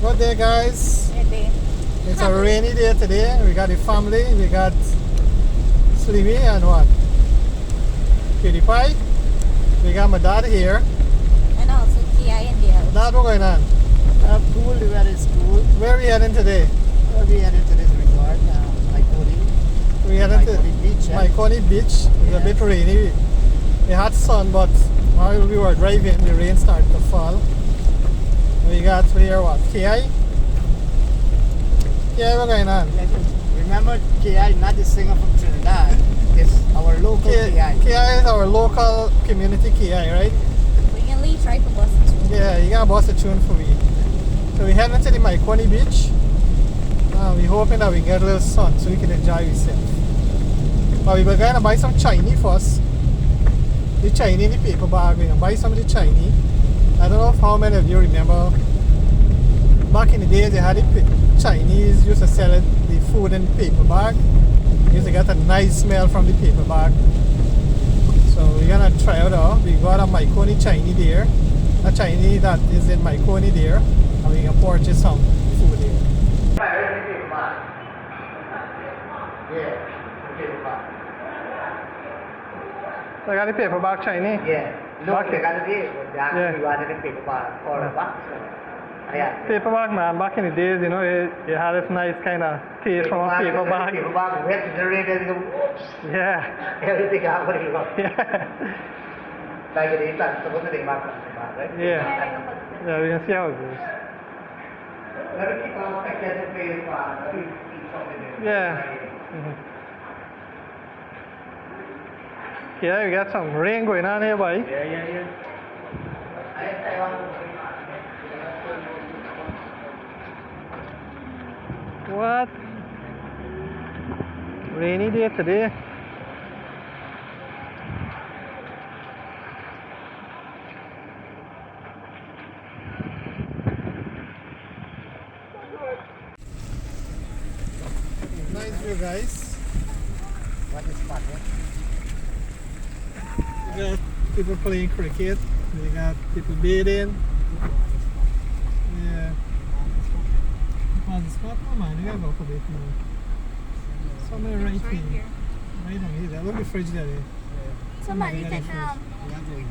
Good day, guys. Good day. It's a rainy day today. We got the family. We got Slimmy and what? PewDiePie. We got my dad here. And also Kia in the house. Dad, what's going on? Cool, we were at school. Where are we heading today? We headed to this resort, Mahaicony. We heading to Mahaicony Beach. Mahaicony Beach. It's a bit rainy. We had sun, but while we were driving, the rain started to fall. We got here what? KI? Yeah, what's going on? Remember, KI, not the singer from Trinidad. It's our local KI. KI is our local community KI, right? We can leave try to bus it. Yeah, you gotta bust a tune for me. So we heading to the Mahaicony Beach. We hoping that we get a little sun so we can enjoy ourselves. But we were gonna buy some Chinese first. The Chinese in the paper bag. We're gonna buy some of the Chinese. I don't know if how many of you remember back in the days they had the Chinese used to sell the food in the paper bag. You used to get a nice smell from the paper bag. So we're gonna try it out. We got a Mahaicony Chinese there. A Chinese that is in Mahaicony there. And we're gonna purchase some food there. I got the paper bag Chinese. Yeah. Look, they got it here. Yeah. We wanted a paper bag or a box. Yeah. Paper bag, man, back in the days, you know, it had this nice kind of taste from a paper bag. Paper bag, wet in the rain, and go, Yeah. everything out what you want. Yeah. Like it is, that's supposed to be back, right? Yeah. Yeah, we can see how it goes. Let me keep on packing the paper bag. Yeah. Yeah, we got some rain going on here, boy. Yeah. What? Rainy day today. Nice view, guys. What is fun, We got people playing cricket. We got people bathing. Yeah. How's the spot? Oh man, you gotta go for a bit more. Somewhere right here. Right on here. Look at the fridge there. Somebody take out. Okay.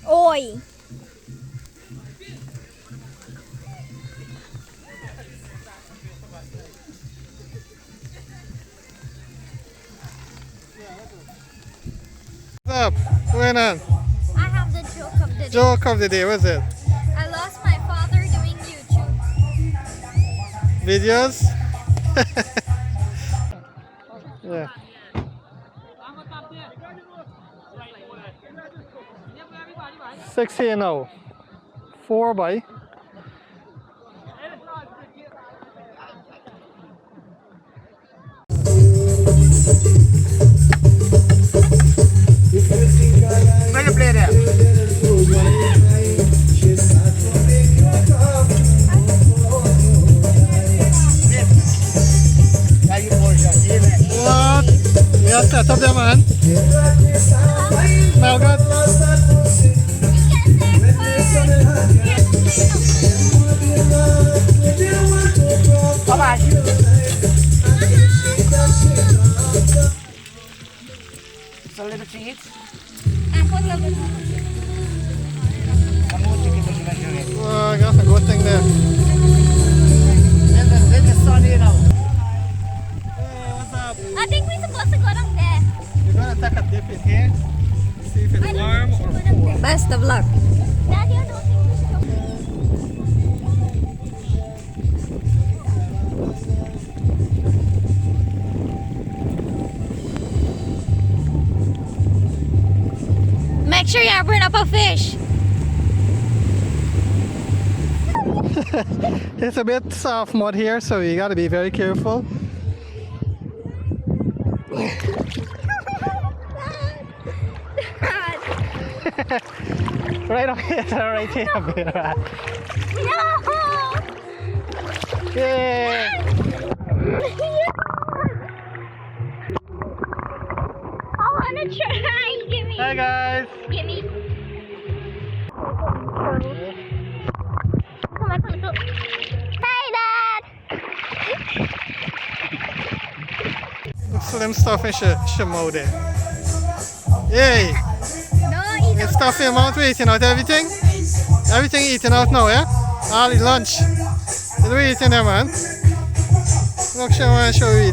Oi! What's up? What's going on? I have the joke of the day. Joke of the day, what's it? I lost my father doing YouTube. Videos? Yeah. 6 here now. 4 by. Where you play there? What? We have set up there, man. Smell good? Come on. It's a little cheese. Oh, I got a good thing there. Let the sun in now. Hey, what's up? I think we're supposed to go down there. We're gonna take a dip in here. See if it's warm or cold. Best of luck. Daddy, I don't think we should go. Make sure you bring up a fish. It's a bit soft mud here, so you gotta be very careful. Right on here, right here, right. No! Yeah. Hi guys. Give me. Come on, come on. Hey, Dad. Slim stuff in your mouth there. Hey, No, eat you stuff in your mouth, we eating out everything? Everything eating out now, yeah? All the lunch. What are we eating there, man? Look, show you.